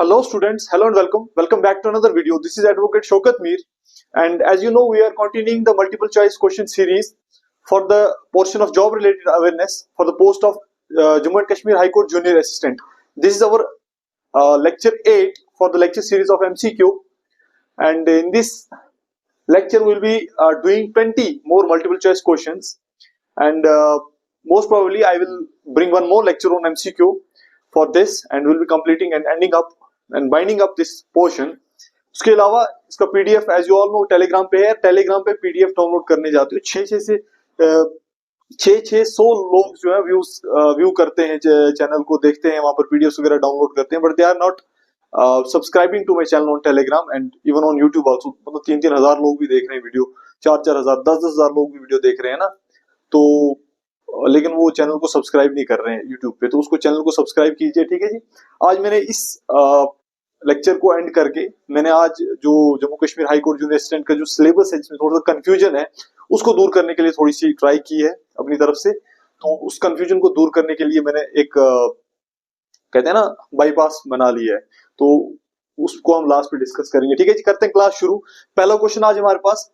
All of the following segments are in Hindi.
Hello students, hello and welcome. Welcome back to another video. This is Advocate Shaukat Mir, and as you know we are continuing the multiple choice question series for the portion of job related awareness for the post of Jammu and Kashmir High Court Junior Assistant. This is our lecture 8 for the lecture series of MCQ, and in this lecture we will be doing 20 more multiple choice questions, and most probably I will bring one more lecture on MCQ for this, and we'll be completing and ending up and binding up this portion. उसके अलावा इसका PDF as you all know Telegram पे है, टेलीग्राम पे पीडीएफ डाउनलोड करने जाते हो 600 लोग जो है व्यू करते हैं, चैनल को देखते हैं, वहां पर पीडीएफ वगैरह डाउनलोड करते हैं, but they are not subscribing to my channel on Telegram and even on YouTube also. मतलब 3-3 हजार लोग भी देख रहे हैं वीडियो, 4-4 हजार, 10-10 हजार लोग भी वीडियो देख रहे हैं ना, तो लेकिन वो चैनल को सब्सक्राइब नहीं कर रहे हैं यूट्यूब पे, तो उसको चैनल को सब्सक्राइब कीजिए. ठीक है जी. आज मैंने इस लेक्चर को एंड करके मैंने आज जो Jammu Kashmir high court junior assistant का जो सिलेबस है जिसमें थोड़ा सा कंफ्यूजन है उसको दूर करने के लिए थोड़ी सी ट्राई की है अपनी तरफ से. तो उस कंफ्यूजन को दूर करने के लिए मैंने एक कहते हैं ना बाईपास बना लिया है, तो उसको हम लास्ट पे डिस्कस करेंगे. ठीक है जी. करते हैं क्लास शुरू. पहला क्वेश्चन आज हमारे पास,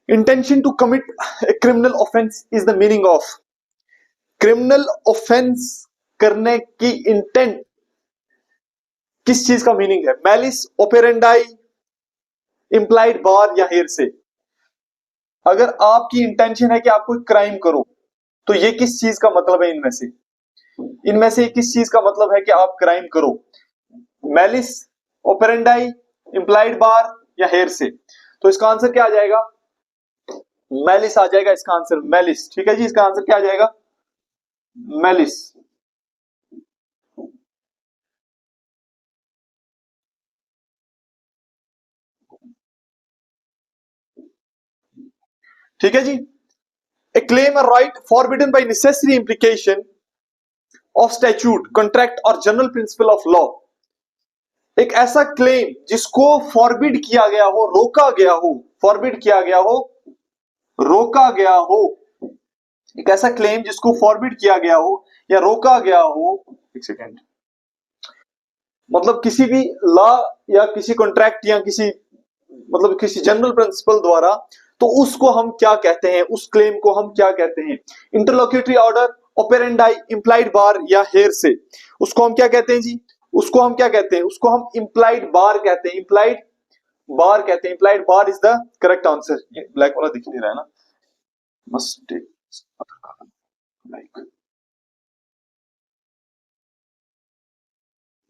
intention to commit a criminal offence is the meaning of. Criminal offence करने की इंटेंट किस चीज का मीनिंग है? मैलिस ऑपेरेंडाई, इंप्लाइड बार या हेर से. अगर आपकी इंटेंशन है कि आप कोई क्राइम करो तो ये किस चीज का मतलब है? इनमें से किस चीज का मतलब है कि आप क्राइम करो? मैलिस ऑपेरेंडाई, इंप्लाइड बार या हेर से. तो इसका आंसर क्या आ जाएगा? मैलिस आ जाएगा इसका आंसर, मैलिस. ठीक है जी. इसका आंसर क्या आ जाएगा? मैलिस. ठीक है जी. A claim a right forbidden by necessary implication of statute, contract और जनरल प्रिंसिपल ऑफ लॉ. एक ऐसा क्लेम जिसको फॉरबिड किया गया हो, रोका गया हो, फॉरबिड किया गया हो, रोका गया हो. एक ऐसा क्लेम जिसको फॉरबिड किया गया हो या रोका गया हो. एक सेकेंड. मतलब किसी भी लॉ या किसी कॉन्ट्रैक्ट या किसी मतलब किसी जनरल प्रिंसिपल द्वारा, तो उसको हम क्या कहते हैं? उस क्लेम को हम क्या कहते हैं? इंटरलोक्यूटरी ऑर्डर, ऑपेरेंडाई, इंप्लाइड बार या हेर से. उसको हम क्या कहते हैं जी? उसको हम क्या कहते हैं? उसको हम इंप्लाइड बार कहते हैं. इंप्लाइड बार कहते हैं. Implied bar is the correct answer. ये ब्लैक वाला दिख नहीं रहा है ना, मस्ट टेक लाइक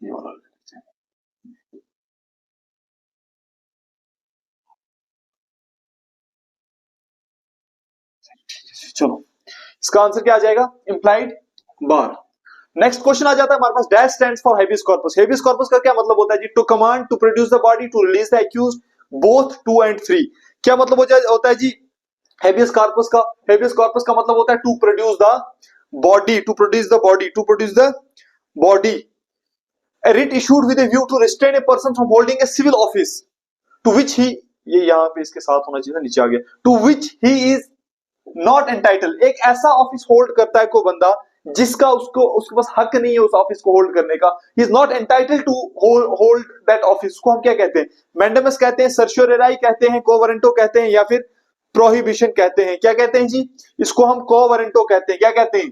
ये वाला. चलो, इसका आंसर क्या आ जाएगा? Implied bar. नेक्स्ट क्वेश्चन आ जाता है हमारे पास, dash stands for habeas corpus. Habeas corpus का क्या मतलब होता है जी? To command, to produce the body, to release the accused, both 2 and 3. क्या मतलब होता है जी हेबियस कॉर्पस का? हेबियस कॉर्पस का मतलब होता है to produce the body, to produce the body, to produce the body. A writ issued with a view to restrain a person from holding a civil office to which he, ये यहां पे इसके साथ होना चाहिए, नीचे आ गया, to which he is not entitle. एक ऐसा ऑफिस होल्ड करता है कोई बंदा जिसका उसके पास हक नहीं है उस ऑफिस को होल्ड करने का. He is not entitle to hold that office. को हम क्या कहते हैं? मैंडेमस कहते हैं, सर्शियोरेराई कहते हैं, कोवरेंटो कहते हैं या फिर प्रोहिबिशन कहते हैं. क्या कहते हैं जी? इसको हम कोवरेंटो कहते हैं. क्या कहते हैं?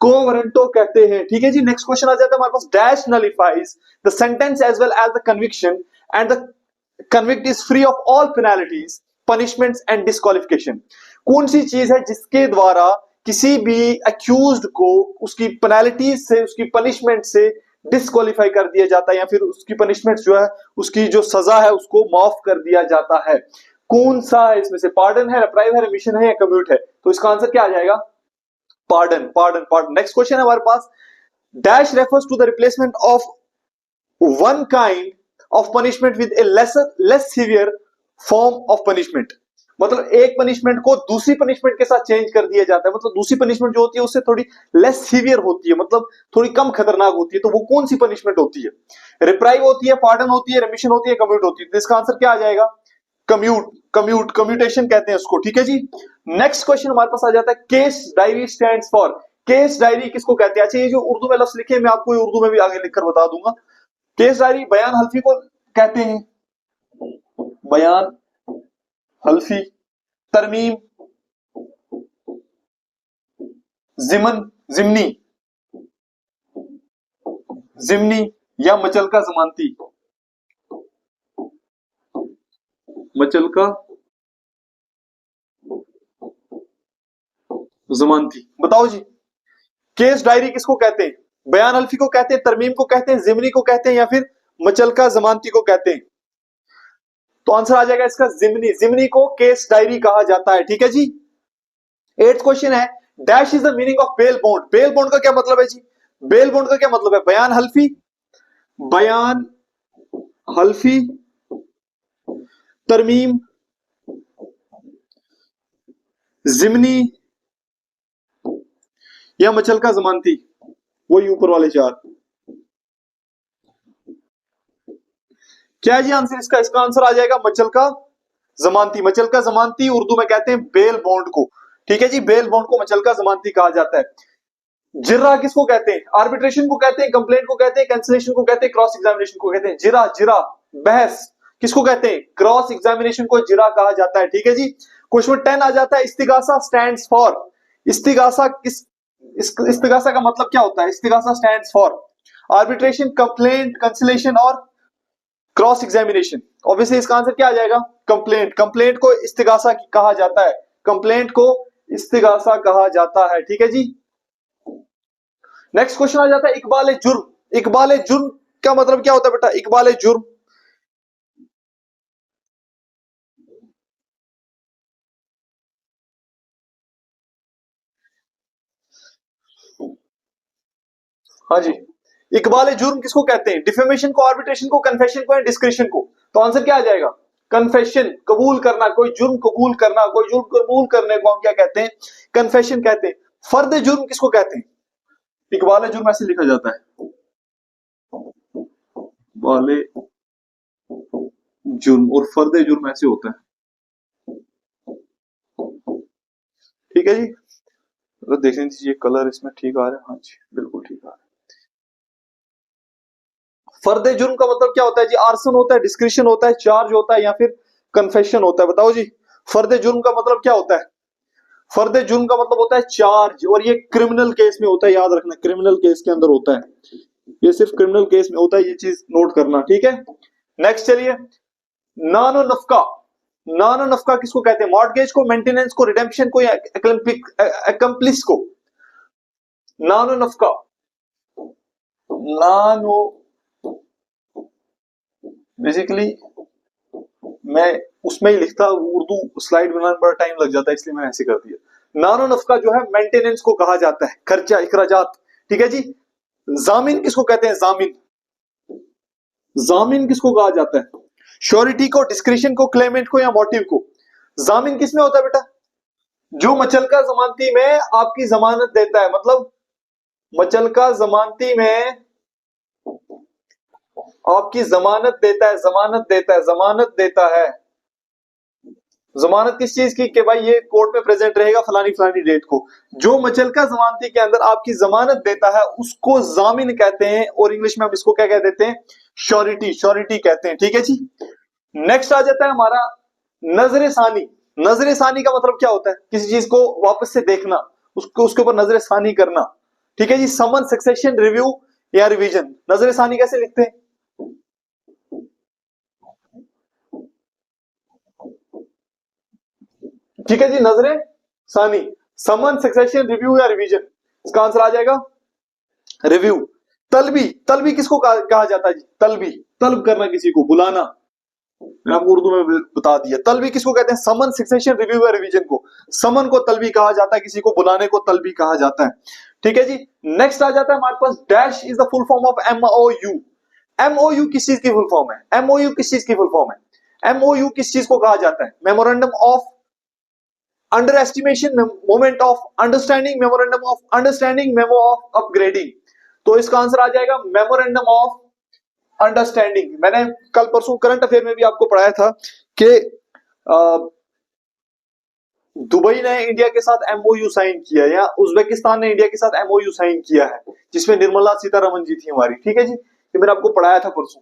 कोवरेंटो कहते हैं. ठीक है जी. नेक्स्ट क्वेश्चन आ जाता है हमारे पास, dash nullifies the sentence as well as the conviction and the convict is free of all penalties, punishments and disqualification. कौन सी चीज है जिसके द्वारा किसी भी अक्यूज्ड को उसकी पेनल्टीज से, उसकी पनिशमेंट से डिस्क्वालीफाई कर दिया जाता है या फिर उसकी पनिशमेंट जो है, उसकी जो सजा है उसको माफ कर दिया जाता है? कौन सा है इसमें से? पार्डन है, रिप्राइव है, रिमिशन है या कम्यूट है? तो इसका आंसर क्या आ जाएगा? Pardon. Pardon. Pardon. Next question है हमारे पास, dash refers to the replacement of one kind of punishment with a less severe form of punishment. मतलब एक पनिशमेंट को दूसरी पनिशमेंट के साथ चेंज कर दिया जाता है. मतलब दूसरी पनिशमेंट जो होती है उससे थोड़ी लेस सीवियर होती है, मतलब थोड़ी कम खतरनाक होती है. तो वो कौन सी पनिशमेंट होती है? रिप्राइव होती है, पार्डन होती है, रिमिशन होती है, कम्यूट होती है. तो इसका आंसर क्या आ जाएगा? कम्यूटेशन कहते हैं उसको. ठीक है जी. नेक्स्ट क्वेश्चन हमारे पास आ जाता है, case diary stands for. Case diary किसको कहते हैं? अच्छा, ये जो उर्दू में लफ्ज लिखे मैं आपको उर्दू में भी आगे लिखकर बता दूंगा. केस डायरी बयान हल्फी को कहते हैं, बयान हल्फी, तरमीम, जिमन, जिमनी, जिमनी या मचलका जमानती, मचलका जमानती। बताओ जी, केस डायरी किसको कहते हैं? बयान हल्फी को कहते हैं, तरमीम को कहते हैं, जिमनी को कहते हैं या फिर मचलका जमानती को कहते हैं? तो आंसर आ जाएगा इसका जिमनी। जिमनी को केस डायरी कहा जाता है। ठीक है जी। 8th क्वेश्चन है, dash is the meaning of bail bond. Bail bond का क्या मतलब है जी? बेल बॉन्ड का क्या मतलब है? बयान हल्फी, बयान हल्फी, तरमीम, जिमनी या मचलका जमानती, वही ऊपर वाले चार। क्या है जी आंसर इसका? इसका आंसर आ जाएगा मचलका जमानती। मचलका जमानती उर्दू में कहते हैं बेल बॉन्ड को। ठीक है जी, बेल बॉन्ड को मचलका जमानती कहा जाता है। जिर्रा किसको कहते हैं? आर्बिट्रेशन को कहते हैं, कंप्लेंट को कहते हैं, कैंसिलेशन को कहते हैं, क्रॉस एग्जामिनेशन को कहते हैं। जिरा, जिरा बहस किसको कहते हैं? क्रॉस एग्जामिनेशन को जिरा कहा जाता है। ठीक है जी। क्वेश्चन 10 आ जाता है, इस्तिगासा स्टैंड्स फॉर। इस्तिगासा किस, इस्तिगासा का मतलब क्या होता है? इस्तिगासा stands for arbitration, complaint, cancellation और क्रॉस एग्जामिनेशन। ऑब्वियसली इसका आंसर क्या आ जाएगा? कंप्लेंट। कंप्लेंट को इस्तिगासा कहा जाता है, कंप्लेंट को इस्तिगासा कहा जाता है। ठीक है जी। नेक्स्ट क्वेश्चन आ जाता है, इकबाल जुर्म। इकबाल जुर्म का मतलब क्या होता है बेटा? इकबाल जुर्म, हाँ जी, इकबाल जुर्म किसको कहते हैं? डिफेमेशन को, आर्बिट्रेशन को, कन्फेशन को या डिस्क्रिशन को? तो आंसर क्या आ जाएगा? कन्फेशन, कबूल करना, कोई जुर्म कबूल करना, कोई जुर्म कबूल करने को हम क्या कहते हैं? कन्फेशन कहते हैं। फर्द जुर्म किसको कहते हैं? इकबाल जुर्म ऐसे लिखा जाता है, वाले जुर्म, और फर्द जुर्म ऐसे होता है। ठीक है जी। अगर देखने दीजिए कलर इसमें ठीक आ रहा है, हाँ जी बिल्कुल ठीक आ रहा है। फर्द जुर्म का मतलब क्या होता है जी? आर्सन होता है, डिस्क्रिशन होता है, चार्ज होता है या फिर कन्फेशन होता है? बताओ जी, फर्द जुर्म का मतलब क्या होता है? फर्द जुर्म का मतलब होता है चार्ज, और ये क्रिमिनल केस में होता है, याद रखना, क्रिमिनल केस के अंदर होता है, ये सिर्फ क्रिमिनल केस में होता है, ये चीज नोट करना। ठीक है। नेक्स्ट चलिए, नानो नफका। नानो नफका किसको कहते हैं? मॉर्टगेज को, मेंटेनेंस को, रिडेम्पशन को या एकम्प्लिस को? नानो नफका, नानो, बेसिकली मैं उसमें ही लिखता, उर्दू स्लाइड बनाने में बड़ा टाइम लग जाता है, इसलिए मैंने ऐसे कर दिया। नानो नफका जो है मेंटेनेंस को कहा जाता है, खर्चा, इखराजात। ठीक है जी। जामिन किसको कहते हैं? जामिन, जामिन किसको कहा जाता है? श्योरिटी को, डिस्क्रिशन को, क्लेमेंट को या मोटिव को? जामिन किसमें होता है बेटा? जो मचलका जमानती में आपकी जमानत देता है, मतलब मचलका जमानती में आपकी जमानत देता है, जमानत देता है, जमानत देता है। जमानत किस चीज की? कि भाई ये कोर्ट में प्रेजेंट रहेगा फलानी फलानी डेट को। जो मचलका जमानती के अंदर आपकी जमानत देता है उसको जामिन कहते हैं, और इंग्लिश में हम इसको क्या कह देते हैं? श्योरिटी, श्योरिटी कहते हैं। ठीक है जी। नेक्स्ट आ जाता है हमारा नजर सानी। नजर सानी का मतलब क्या होता है? किसी चीज को वापस से देखना, उसको, उसके ऊपर नजर सानी करना। ठीक है जी। समन, सक्सेशन, रिव्यू या रिवीजन। नजर सानी कैसे लिखते हैं? ठीक है जी, नजरे सानी, समन, सक्सेशन, रिव्यू या रिवीजन। इसका आंसर आ जाएगा रिव्यू। तलबी, तलबी किसको कहा जाता है जी? तलबी, तलब करना, किसी को बुलाना। मैंने आपको उर्दू में बता दिया। तलबी किसको कहते हैं? समन, सक्सेशन, रिव्यू या रिवीजन को। समन को तलबी कहा जाता है, किसी को बुलाने को तलबी कहा जाता है। ठीक है जी। नेक्स्ट आ जाता है हमारे पास, dash is the full form of MOU. MOU किस चीज की फुल फॉर्म है? एमओयू किस चीज की फुल फॉर्म है? एमओयू किस चीज को कहा जाता है? Memorandum of under estimation, moment of understanding, memorandum of understanding, memo of upgrading. तो इसका आंसर आ जाएगा मेमोरेंडम ऑफ अंडरस्टैंडिंग। मैंने कल परसों करंट अफेयर में भी आपको पढ़ाया था कि दुबई ने इंडिया के साथ एमओयू साइन किया, या उज्बेकिस्तान ने इंडिया के साथ एमओयू साइन किया है, जिसमें निर्मला सीतारमन जी थी हमारी। ठीक है जी। ये मैंने आपको पढ़ाया था परसों,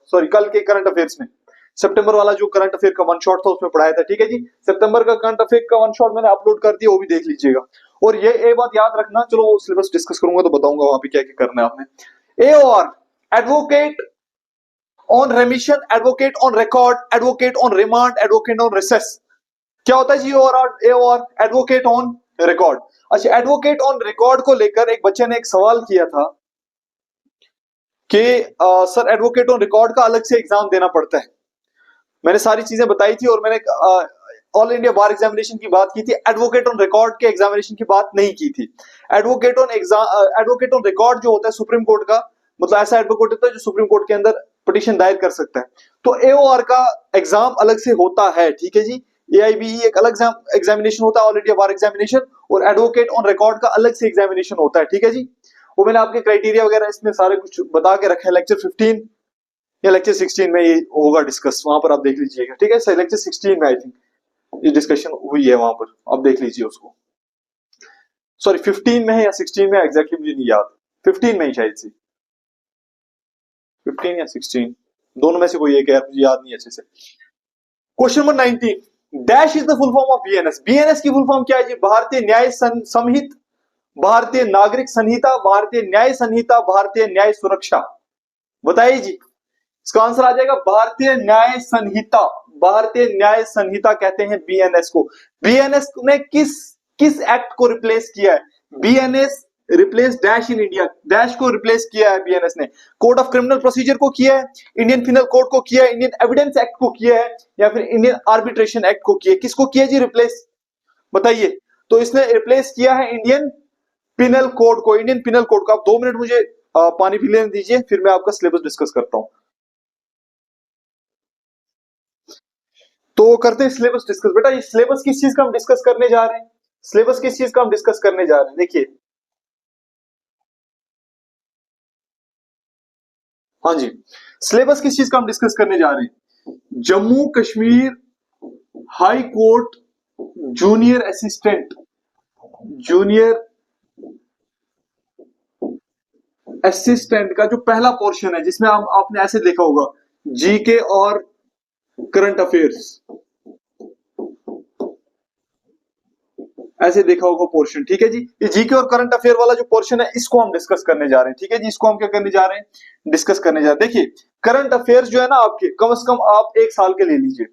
सॉरी कल के करंट अफेयर्स में, सितंबर वाला जो करंट अफेयर का वन शॉट था उसमें पढ़ाया था। ठीक है जी, सितंबर का करंट अफेयर का वन शॉट मैंने अपलोड कर दिया, वो भी देख लीजिएगा। और ये एक बात याद रखना, चलो वो सिलेबस डिस्कस करूंगा तो बताऊंगा वहां पे क्या क्या करना है आपने। AOR, advocate on रेमिशन, advocate on record, advocate on remand, advocate on recess. क्या होता है जी AOR? Advocate on record. अच्छा, एडवोकेट ऑन रिकॉर्ड को लेकर एक बच्चे ने एक सवाल किया था कि सर एडवोकेट ऑन रिकॉर्ड का अलग से एग्जाम देना पड़ता है। मैंने सारी चीजें बताई थी और मैंने ऑल इंडिया बार एग्जामिनेशन की बात की थी, एडवोकेट ऑन रिकॉर्ड के एग्जामिनेशन की बात नहीं की थी। एडवोकेट ऑन रिकॉर्ड जो होता है सुप्रीम कोर्ट का, मतलब ऐसा एडवोकेट होता है जो सुप्रीम कोर्ट के अंदर पिटीशन दायर कर सकता है। तो AOR का एग्जाम अलग से होता है। ठीक है जी, AIBE एक अलग एग्जामिनेशन होता है, ऑल इंडिया बार एग्जामिनेशन, और एडवोकेट ऑन रिकॉर्ड का अलग से एग्जामिनेशन होता है। ठीक है जी, वो मैंने आपके क्राइटेरिया वगैरह इसमें सारे कुछ बता के रखा है। लेक्चर 15 या लेक्चर 16 में ये होगा डिस्कस, वहां पर आप देख लीजिएगा। ठीक है, लेक्चर 16 में आई थिंक ये डिस्कशन हुई है, वहां पर आप देख लीजिए उसको। सॉरी 15 में है या 16 में, एग्जैक्टली मुझे नहीं याद, 15 में ही शायद से, 15 या 16 दोनों में से कोई एक है, मुझे याद नहीं अच्छे से। Question number 19, dash is the full form of BNS। BNS की फुल फॉर्म क्या है जी? भारतीय न्याय संहित, भारतीय नागरिक संहिता, भारतीय न्याय संहिता, भारतीय न्याय सुरक्षा। बताइए जी, इसका आंसर आ जाएगा भारतीय न्याय संहिता। भारतीय न्याय संहिता कहते हैं BNS को। BNS ने किस किस एक्ट को रिप्लेस किया है? BNS replace dash in India, dash को रिप्लेस किया है BNS ने। कोड ऑफ क्रिमिनल प्रोसीजर को किया है, इंडियन पिनल कोड को किया है, इंडियन एविडेंस एक्ट को किया है, या फिर इंडियन आर्बिट्रेशन एक्ट को किया है? किसको किया जी रिप्लेस? बताइए। तो इसने रिप्लेस किया है इंडियन पिनल कोड को। इंडियन पिनल कोड को। आप 2 मिनट मुझे पानी पी लेने दीजिए, फिर मैं आपका सिलेबस डिस्कस करता हूं। तो करते हैं सिलेबस डिस्कस। बेटा ये सिलेबस किस चीज का हम डिस्कस करने जा रहे हैं? सिलेबस किस चीज का हम डिस्कस करने जा रहे हैं? देखिए, हाँ जी, सिलेबस किस चीज का हम डिस्कस करने जा रहे हैं? Jammu Kashmir high court junior assistant, junior assistant का जो पहला पोर्शन है, जिसमें आपने ऐसे देखा होगा जीके और करंट अफेयर्स, ऐसे देखा होगा पोर्शन। ठीक है जी, ये जीके और करंट अफेयर वाला जो पोर्शन है, इसको हम डिस्कस करने जा रहे हैं। ठीक है जी, इसको हम क्या करने जा रहे हैं? डिस्कस करने जा रहे हैं। देखिए, करंट अफेयर्स जो है ना आपके, कम से कम आप 1 साल के ले लीजिए।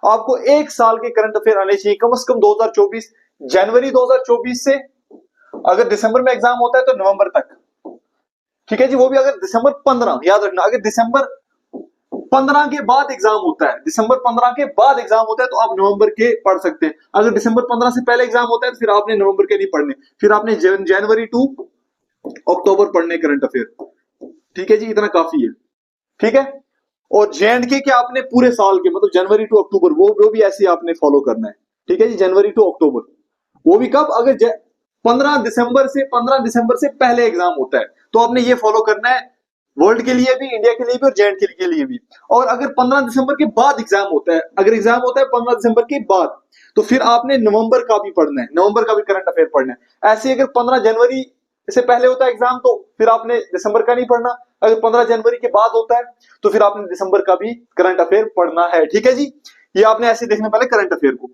आपको 1 साल के करंट अफेयर आने चाहिए कम से कम 2024, जनवरी 2024 से, अगर दिसंबर में एग्जाम होता है तो नवंबर तक। ठीक है जी, वो भी अगर दिसंबर 15, याद रखना, अगर दिसंबर 15 के बाद एग्जाम होता है, दिसंबर 15 के बाद एग्जाम होता है तो आप नवंबर के पढ़ सकते हैं। अगर दिसंबर 15 से पहले एग्जाम होता है तो फिर आपने नवंबर के नहीं पढ़ने, फिर आपने जनवरी टू अक्टूबर पढ़ने करंट अफेयर। ठीक है जी, इतना काफी है। ठीक है, और JNK के आपने पूरे साल के, मतलब जनवरी टू अक्टूबर, वो भी ऐसे आपने फॉलो करना है। ठीक है जी, जनवरी टू अक्टूबर, वो भी कब? अगर 15 दिसंबर से पहले एग्जाम होता है तो आपने ये फॉलो करना है, वर्ल्ड के लिए भी, इंडिया के लिए भी और JNK के लिए भी। और अगर 15 दिसंबर के बाद एग्जाम होता है, अगर एग्जाम होता है 15 दिसंबर के बाद, तो फिर आपने नवंबर का भी पढ़ना है, नवंबर का भी करंट अफेयर पढ़ना है। ऐसे अगर 15 जनवरी से पहले होता है एग्जाम तो फिर आपने दिसंबर का नहीं पढ़ना, अगर 15 जनवरी के बाद होता है तो फिर आपने दिसंबर का भी करंट अफेयर पढ़ना है। ठीक है जी, ये आपने ऐसे देखना पहले करंट अफेयर को।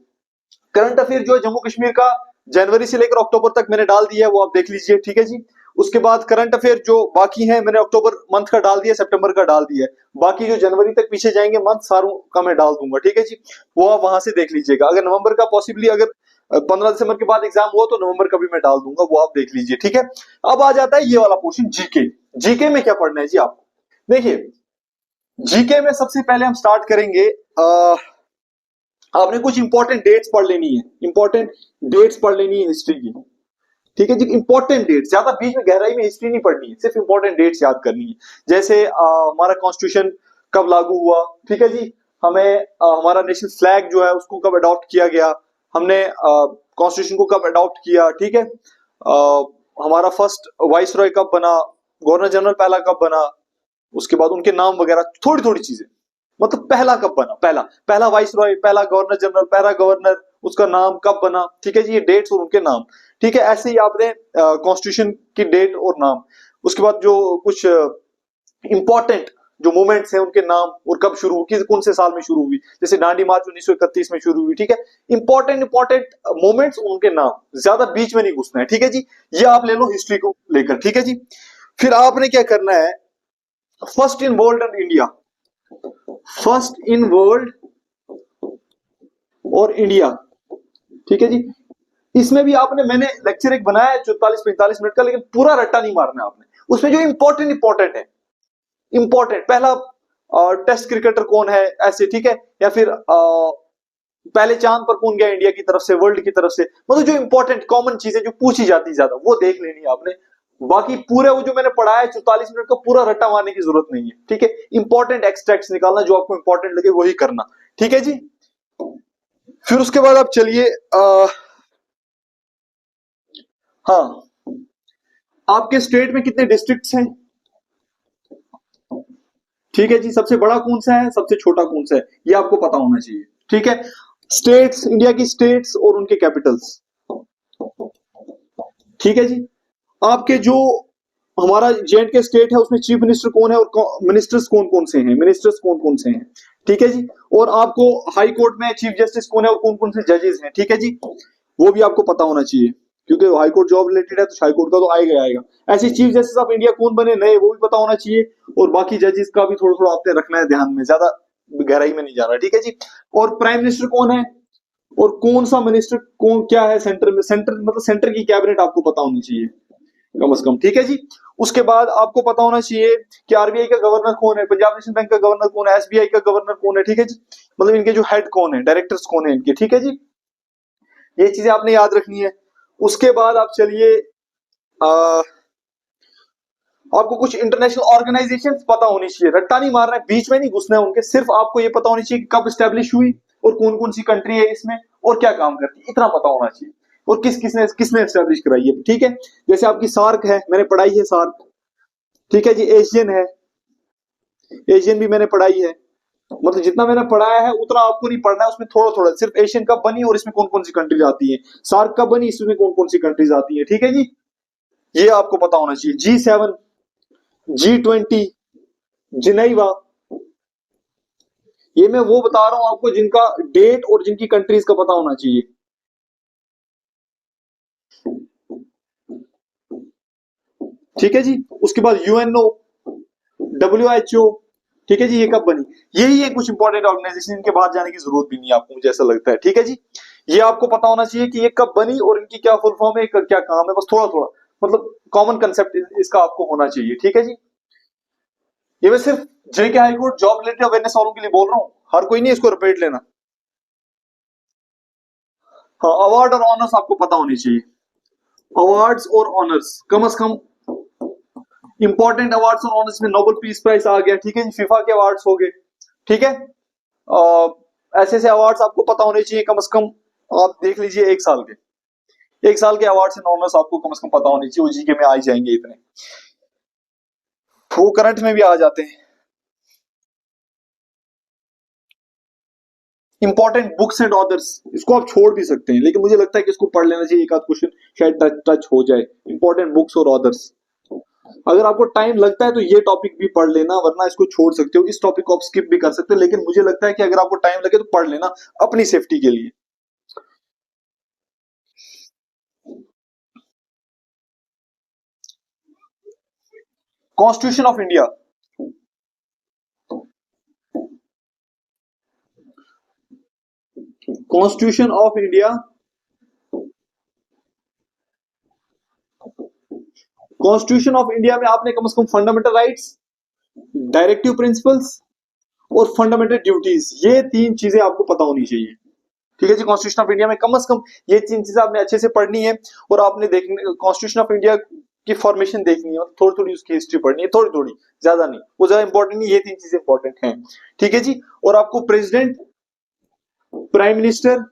करंट अफेयर जो है जम्मू कश्मीर का, जनवरी से लेकर अक्टूबर तक मैंने डाल दिया है, वो आप देख लीजिए। ठीक है जी, उसके बाद करंट अफेयर जो बाकी हैं, मैंने अक्टूबर मंथ का डाल दिया, सितंबर का डाल दिया है, बाकी जो जनवरी तक पीछे जाएंगे मंथ सारों का मैं डाल दूंगा। ठीक है जी, वो आप वहां से देख लीजिएगा। अगर नवंबर का पॉसिबली, अगर 15 दिसंबर के बाद एग्जाम हुआ तो नवंबर का भी मैं डाल दूंगा, वो आप देख लीजिए। ठीक है, अब आ जाता है ये वाला पोर्शन, जीके। जीके में क्या पढ़ना है जी आपको? देखिए, जीके में सबसे पहले हम स्टार्ट करेंगे, आपने कुछ इंपॉर्टेंट डेट्स पढ़ लेनी है, इंपॉर्टेंट डेट्स पढ़ लेनी है हिस्ट्री की। ठीक है जी, इंपॉर्टेंट डेट्स, ज्यादा बीच में गहराई में हिस्ट्री नहीं पढ़नी है, सिर्फ इंपॉर्टेंट डेट्स याद करनी है। जैसे हमारा कॉन्स्टिट्यूशन कब लागू हुआ, ठीक है जी, हमें हमारा नेशनल फ्लैग जो है उसको कब अडॉप्ट किया गया, हमने कॉन्स्टिट्यूशन को कब अडॉप्ट किया। ठीक है, हमारा फर्स्ट वाइस रॉय कब बना, गवर्नर जनरल पहला कब बना, उसके बाद उनके नाम वगैरह, थोड़ी थोड़ी चीजें, मतलब पहला कब बना, पहला पहला वाइस रॉय, पहला गवर्नर जनरल, पहला गवर्नर, उसका नाम कब बना। ठीक है जी, ये डेट्स और उनके नाम। ठीक है, ऐसे ही आपने कॉन्स्टिट्यूशन की डेट और नाम, उसके बाद जो कुछ इंपॉर्टेंट जो मूवमेंट्स हैं उनके नाम और कब शुरू हुई, कौन से साल में शुरू हुई, जैसे दांडी मार्च 1931 में शुरू हुई, ठीक है। इंपॉर्टेंट मोमेंट्स, उनके नाम, ज्यादा बीच में नहीं घुसना है, ठीक है जी। ये आप ले लो हिस्ट्री को लेकर, ठीक है जी। फिर आपने क्या करना है, first in world and India, first in world और इंडिया, ठीक है जी। इसमें भी आपने, मैंने लेक्चर एक बनाया है 44-45 मिनट का, लेकिन पूरा रट्टा नहीं मारना है आपने, उसमें जो इंपॉर्टेंट है, इंपॉर्टेंट पहला टेस्ट क्रिकेटर कौन है ऐसे, ठीक है, या फिर पहले चांद पर कौन गया इंडिया की तरफ से, वर्ल्ड की तरफ से, मतलब जो इंपॉर्टेंट कॉमन चीजें जो पूछी जाती ज्यादा, वो देख लेनी है आपने। बाकी पूरे वो जो मैंने पढ़ाया है 44 मिनट का, पूरा रट्टा मारने की जरूरत नहीं है, ठीक है। इंपॉर्टेंट एक्सट्रैक्ट्स निकालना, जो आपको इंपॉर्टेंट लगे वही करना, ठीक है जी। फिर उसके बाद आप चलिए, हाँ, आपके स्टेट में कितने डिस्ट्रिक्ट्स हैं, ठीक है जी। सबसे बड़ा कौन सा है, सबसे छोटा कौन सा है, ये आपको पता होना चाहिए, ठीक है। स्टेट्स, इंडिया की स्टेट्स और उनके कैपिटल्स, ठीक है जी। आपके जो हमारा J&K स्टेट है, उसमें चीफ मिनिस्टर कौन है और मिनिस्टर्स कौन कौन से हैं, मिनिस्टर्स कौन कौन से हैं, ठीक है जी। और आपको हाई कोर्ट में चीफ जस्टिस कौन है और कौन कौन से जजेस हैं, ठीक है जी। वो भी आपको पता होना चाहिए, क्योंकि हाई कोर्ट जॉब रिलेटेड है, तो हाई कोर्ट का तो आएगा ही आएगा। ऐसे चीफ जस्टिस ऑफ इंडिया कौन बने नए, वो भी पता होना चाहिए। और बाकी जजेस का भी थोड़ा थोड़ा आपने रखना है ध्यान में, ज्यादा गहराई में नहीं जाना, ठीक है जी। और प्राइम मिनिस्टर कौन है और कौन सा मिनिस्टर कौन क्या है सेंटर में, सेंटर मतलब सेंटर की कैबिनेट आपको पता होनी चाहिए कम से कम, ठीक है जी। उसके बाद आपको पता होना चाहिए कि आरबीआई का गवर्नर कौन है, पंजाब नेशनल बैंक का गवर्नर कौन है, एसबीआई का गवर्नर कौन है, ठीक है जी। मतलब इनके जो हेड कौन है, डायरेक्टर्स कौन है इनके, ठीक है जी। ये चीजें आपने याद रखनी है। उसके बाद आप चलिए, आपको कुछ इंटरनेशनल ऑर्गेनाइजेशन पता होनी चाहिए, रट्टा नहीं मारना है, बीच में नहीं घुसना है उनके, सिर्फ आपको ये पता होनी चाहिए कि कब स्टैब्लिश हुई और कौन कौन सी कंट्री है इसमें और क्या काम करती है, इतना पता होना चाहिए। और किसने एस्टेब्लिश कराई है, ठीक है। जैसे आपकी सार्क है, मैंने पढ़ाई है सार्क, ठीक है जी। एशियन है, एशियन भी मैंने पढ़ाई है। मतलब जितना मैंने पढ़ाया है उतना आपको नहीं पढ़ना है, उसमें थोड़ा थोड़ा, सिर्फ एशियन कब बनी और इसमें कौन कौन सी कंट्रीज आती है, सार्क कब बनी, इसमें कौन कौन सी कंट्रीज आती है, ठीक है जी। ये आपको पता होना चाहिए। G7, G20, जिनेवा, ये मैं वो बता रहा हूं आपको जिनका डेट और जिनकी कंट्रीज का पता होना चाहिए, ठीक है जी। उसके बाद यूएनओ, WHO, ठीक है जी। ये कब बनी, यही है कुछ इंपॉर्टेंट ऑर्गेनाइजेशन, इनके बाहर जाने की जरूरत भी नहीं है आपको, मुझे ऐसा लगता है, ठीक है जी। ये आपको पता होना चाहिए कि ये कब बनी और इनकी क्या फुल फॉर्म है, क्या काम है, बस थोड़ा थोड़ा मतलब कॉमन कंसेप्ट इसका आपको होना चाहिए, ठीक है जी। ये मैं सिर्फ JK high court job related awareness वालों के लिए बोल रहा हूँ, हर कोई नहीं इसको रिपीट लेना। हाँ, अवार्ड और ऑनर्स आपको पता होनी चाहिए, अवार्ड्स और ऑनर्स कम से कम। इंपॉर्टेंट अवार्ड्स और ऑनर्स में नोबेल पीस प्राइज आ गया, ठीक है जी, फीफा के अवार्ड्स हो गए, ठीक है। ऐसे ऐसे अवार्ड्स आपको पता होने चाहिए कम से कम, आप देख लीजिए एक साल के अवार्ड्स एंड ऑनर्स आपको कम से कम पता होने चाहिए, वो जीके में आ ही जाएंगे इतने, वो करंट में भी आ जाते हैं। इंपॉर्टेंट बुक्स एंड ऑथर्स, इसको आप छोड़ भी सकते हैं, लेकिन मुझे लगता है कि इसको पढ़ लेना चाहिए, एक आध क्वेश्चन शायद टच हो जाए। इंपॉर्टेंट बुक्स और ऑथर्स, अगर आपको टाइम लगता है तो ये टॉपिक भी पढ़ लेना, वरना इसको छोड़ सकते हो, इस टॉपिक को आप स्किप भी कर सकते हो, लेकिन मुझे लगता है कि अगर आपको टाइम लगे तो पढ़ लेना अपनी सेफ्टी के लिए। Constitution of India, constitution of India, constitution of India में आपने कम से कम फंडामेंटल राइट्स, डायरेक्टिव प्रिंसिपल्स और फंडामेंटल ड्यूटीज, ये तीन चीजें आपको पता होनी चाहिए, ठीक है जी। कॉन्स्टिट्यूशन ऑफ इंडिया में कम से कम ये तीन चीजें आपने अच्छे से पढ़नी है, और आपने देखने कॉन्स्टिट्यूशन ऑफ इंडिया की फॉर्मेशन देखनी है, थोड़ी थोड़ी उसकी हिस्ट्री पढ़नी है, थोड़ी थोड़ी, ज्यादा नहीं, वो ज्यादा इंपॉर्टेंट नहीं, ये तीन चीजें इंपॉर्टेंट हैं, ठीक है जी। और आपको president, prime minister,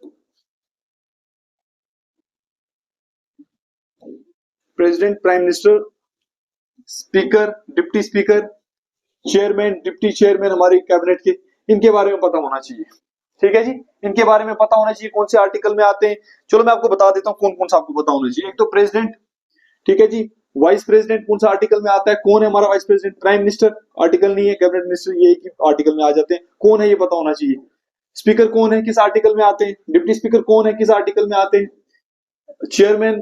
speaker, deputy speaker, chairman, deputy chairman हमारे कैबिनेट के, इनके बारे में पता होना चाहिए, ठीक है जी। इनके बारे में पता होना चाहिए, कौन से आर्टिकल में आते हैं। चलो मैं आपको बता देता हूँ कौन कौन सा आपको पता होना चाहिए। एक तो प्रेसिडेंट, ठीक है जी, वाइस प्रेसिडेंट कौन सा आर्टिकल में आता है, कौन है हमारा vice president, prime minister article नहीं है, कैबिनेट मिनिस्टर ये एक आर्टिकल में आ जाते हैं, कौन है ये पता होना चाहिए। स्पीकर कौन है, किस आर्टिकल में आते हैं, डिप्टी स्पीकर कौन है, किस आर्टिकल में आते हैं, चेयरमैन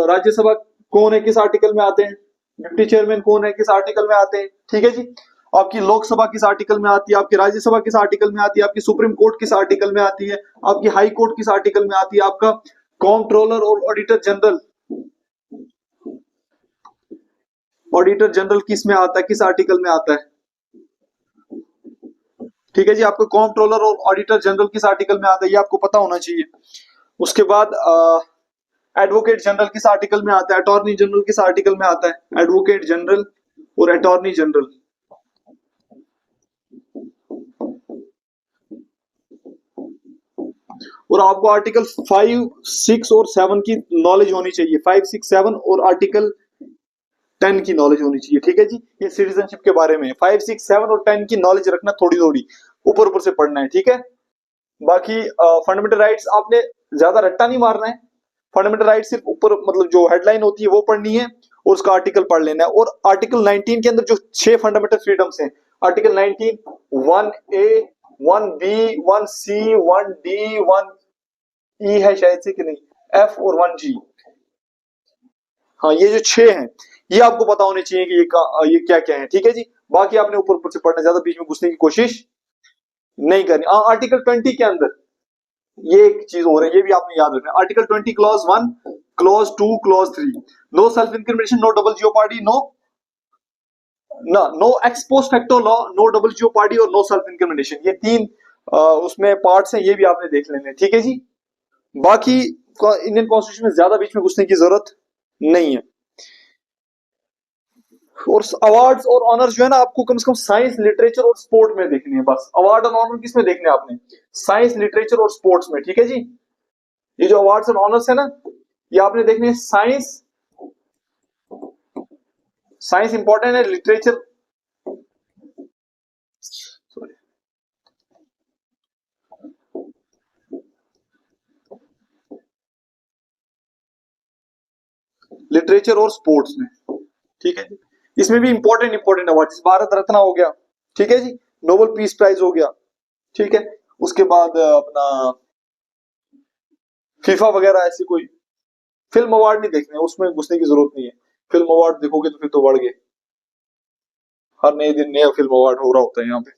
राज्यसभा कौन है, किस आर्टिकल में आते हैं, डिप्टी चेयरमैन कौन है, किस आर्टिकल में आते हैं। ठीक है जी। आपकी लोकसभा किस आर्टिकल में आती है, आपकी राज्यसभा किस आर्टिकल में आती है, आपकी सुप्रीम कोर्ट किस आर्टिकल में आती है, आपकी हाई कोर्ट किस आर्टिकल में आती है, आपका कॉम्प्ट्रोलर और ऑडिटर जनरल किस में आता है, किस आर्टिकल में आता है। ठीक है जी। आपका कॉम्प्ट्रोलर और ऑडिटर जनरल किस आर्टिकल में आता है, ये आपको पता होना चाहिए। उसके बाद एडवोकेट जनरल किस आर्टिकल में आता है, अटॉर्नी जनरल किस आर्टिकल में आता है, एडवोकेट जनरल और अटॉर्नी जनरल। और आपको आर्टिकल 5, 6 और 7 की नॉलेज होनी चाहिए, 5, 6, 7 और आर्टिकल 10 की नॉलेज होनी चाहिए। ठीक है जी। ये सिटीजनशिप के बारे में 5, 6, 7 और 10 की नॉलेज रखना, थोड़ी थोड़ी ऊपर ऊपर से पढ़ना है। ठीक है। बाकी फंडामेंटल राइट्स आपने ज्यादा रट्टा नहीं मारना है। फंडामेंटल राइट सिर्फ ऊपर मतलब जो हेडलाइन होती है वो पढ़नी है और उसका आर्टिकल पढ़ लेना है। और आर्टिकल 19 के अंदर जो 6 फंडामेंटल फ्रीडम्स हैं, article 19 1A 1B 1C 1D 1E है शायद से कि नहीं, F और 1G। हाँ, ये जो 6 हैं ये आपको पता होने चाहिए कि ये क्या क्या है। ठीक है जी। बाकी आपने ऊपर ऊपर से पढ़ना, ज्यादा बीच में घुसने की कोशिश नहीं करनी। आर्टिकल 20 के अंदर ये एक चीज हो रही है, ये भी आपने याद रखना। Article 20 clause 1 clause 2 clause 3, no self incrimination, no double jeopardy, no ex post facto law, no double jeopardy और नो सेल्फ इंक्रिमिनेशन। ये 3 उसमें पार्ट्स हैं, ये भी आपने देख लेने। ठीक है जी। बाकी इंडियन कॉन्स्टिट्यूशन में ज्यादा बीच में घुसने की जरूरत नहीं है। और अवार्ड्स और ऑनर्स जो है ना, आपको कम से कम साइंस, लिटरेचर और स्पोर्ट में देखने हैं बस। अवार्ड और ऑनर किस में देखने हैं आपने, साइंस, लिटरेचर और स्पोर्ट्स में। ठीक है जी। ये जो अवार्ड्स और ऑनर्स है ना, ये आपने देखने हैं साइंस, साइंस इंपॉर्टेंट है, लिटरेचर सॉरी लिटरेचर और स्पोर्ट्स में। ठीक है जी। इसमें भी important important award, Bharat Ratna हो गया, ठीक है जी, नोबेल पीस प्राइज हो गया, ठीक है। उसके बाद अपना फीफा वगैरह, ऐसी कोई फिल्म अवार्ड नहीं देखने, उसमें घुसने की जरूरत नहीं है। फिल्म अवार्ड देखोगे तो फिर तो बढ़ गए, हर नए दिन नया फिल्म अवार्ड हो रहा होता है यहाँ पे।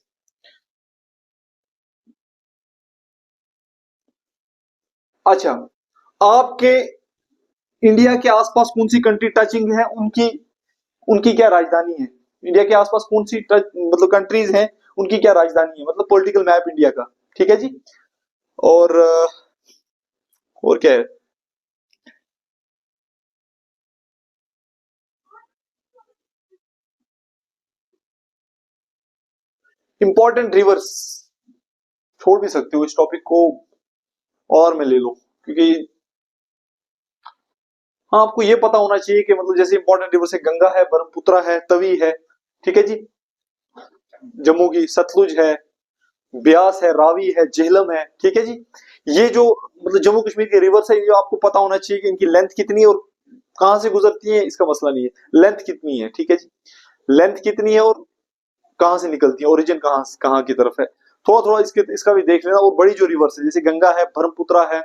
अच्छा, आपके इंडिया के आसपास कौन सी कंट्री टचिंग है, उनकी उनकी क्या राजधानी है। इंडिया के आसपास कौन सी मतलब कंट्रीज हैं, उनकी क्या राजधानी है, मतलब पॉलिटिकल मैप इंडिया का। ठीक है जी। और और क्या है, इंपॉर्टेंट रिवर्स। छोड़ भी सकते हो इस टॉपिक को और मैं ले लो, क्योंकि हाँ, आपको ये पता होना चाहिए कि मतलब जैसे इंपॉर्टेंट रिवर्स है, गंगा है, ब्रह्मपुत्र है, तवी है, ठीक है जी, जम्मू की सतलुज है, ब्यास है, रावी है, झेलम है। ठीक है जी। ये जो मतलब जम्मू कश्मीर के रिवर्स है, ये आपको पता होना चाहिए कि इनकी लेंथ कितनी है और कहां से गुजरती है, इसका मसला नहीं है, लेंथ कितनी है। ठीक है जी। लेंथ कितनी है और कहां से निकलती है, ओरिजिन कहां की तरफ है, थोड़ा थोड़ा इसका भी देख लेना। और बड़ी जो रिवर्स है, जैसे गंगा है, ब्रह्मपुत्र है,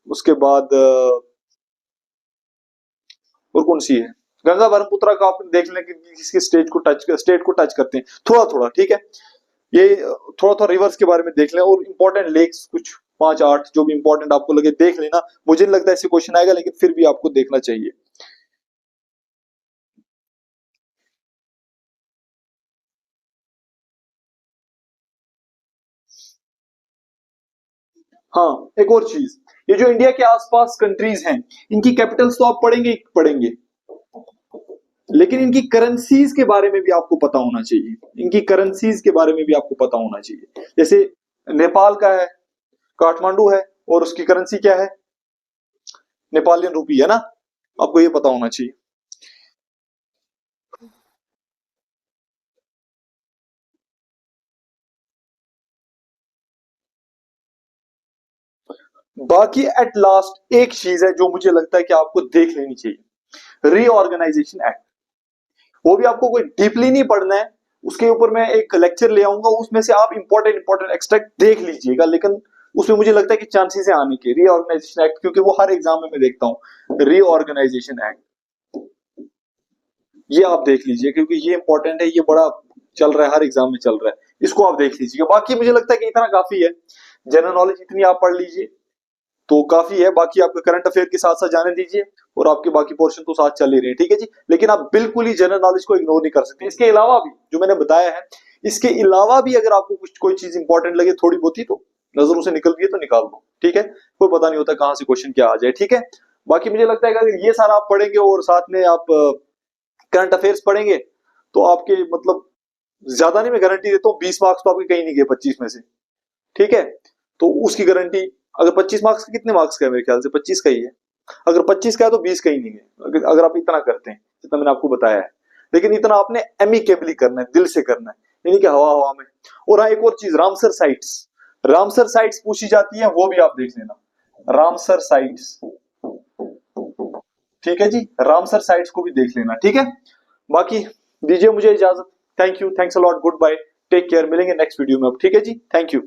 उसके बाद और कौन सी है, गंगा ब्रह्मपुत्र का आप देख लें कि किसके स्टेट को टच करते हैं थोड़ा थोड़ा। ठीक है। ये थोड़ा थोड़ा रिवर्स के बारे में देख लें, और इंपॉर्टेंट लेक्स कुछ 5-8 जो भी इंपॉर्टेंट आपको लगे देख लेना। मुझे नहीं लगता ऐसे क्वेश्चन आएगा, लेकिन फिर भी आपको देखना चाहिए। हाँ, एक और चीज, ये जो इंडिया के आसपास कंट्रीज हैं, इनकी कैपिटल्स तो आप पढ़ेंगे ही पढ़ेंगे, लेकिन इनकी करेंसीज के बारे में भी आपको पता होना चाहिए। इनकी करेंसीज के बारे में भी आपको पता होना चाहिए। जैसे नेपाल का है, काठमांडू है, और उसकी करेंसी क्या है, नेपालियन रूपी है ना, आपको ये पता होना चाहिए। बाकी एट लास्ट एक चीज है जो मुझे लगता है कि आपको देख लेनी चाहिए, रीऑर्गेनाइजेशन एक्ट, वो भी आपको कोई डीपली नहीं पढ़ना है, उसके ऊपर मैं एक लेक्चर ले आऊंगा, उसमें से आप इंपॉर्टेंट एक्सट्रैक्ट देख लीजिएगा, लेकिन उसमें मुझे लगता है कि चांसेस है आने के, रीऑर्गेनाइजेशन एक्ट, क्योंकि वो हर एग्जाम में मैं देखता हूँ रीऑर्गेनाइजेशन एक्ट, ये आप देख लीजिए क्योंकि ये इंपॉर्टेंट है, ये बड़ा चल रहा है, हर एग्जाम में चल रहा है, इसको आप देख लीजिएगा। बाकी मुझे लगता है कि इतना काफी है, जनरल नॉलेज इतनी आप पढ़ लीजिए तो काफी है, बाकी आपके करंट अफेयर के साथ साथ जाने दीजिए, और आपके बाकी पोर्शन तो साथ चल ही रहे हैं, ठीक है जी। लेकिन आप बिल्कुल ही जनरल नॉलेज को इग्नोर नहीं कर सकते। इसके अलावा भी जो मैंने बताया है, इसके अलावा भी अगर आपको कुछ कोई चीज इंपॉर्टेंट लगे थोड़ी बहुत ही, तो नजरों से निकल गई तो निकाल दो, ठीक है, कोई पता नहीं होता कहां से क्वेश्चन क्या आ जाए, ठीक है। बाकी मुझे लगता है कि अगर ये सारा आप पढ़ेंगे और साथ में आप करंट अफेयर्स पढ़ेंगे तो आपके मतलब ज्यादा नहीं, मैं गारंटी देता हूँ 20 मार्क्स तो आपके कहीं नहीं गए 25 में से, ठीक है। तो उसकी गारंटी, अगर 25 मार्क्स कितने मार्क्स का है, मेरे ख्याल से 25 का ही है, अगर 25 का है तो 20 का ही नहीं है, अगर आप इतना करते हैं जितना मैंने आपको बताया है। लेकिन इतना आपने एमिकेबली करना है, दिल से करना है, यानी कि हवा हवा में। और हाँ, एक और चीज, रामसर साइट्स पूछी जाती है, वो भी आप देख लेना, रामसर साइट्स, ठीक है जी, रामसर साइट्स को भी देख लेना, ठीक है। बाकी दीजिए मुझे इजाजत, thank you, thanks a lot, goodbye, take care, मिलेंगे नेक्स्ट वीडियो में अब, ठीक है जी, थैंक यू।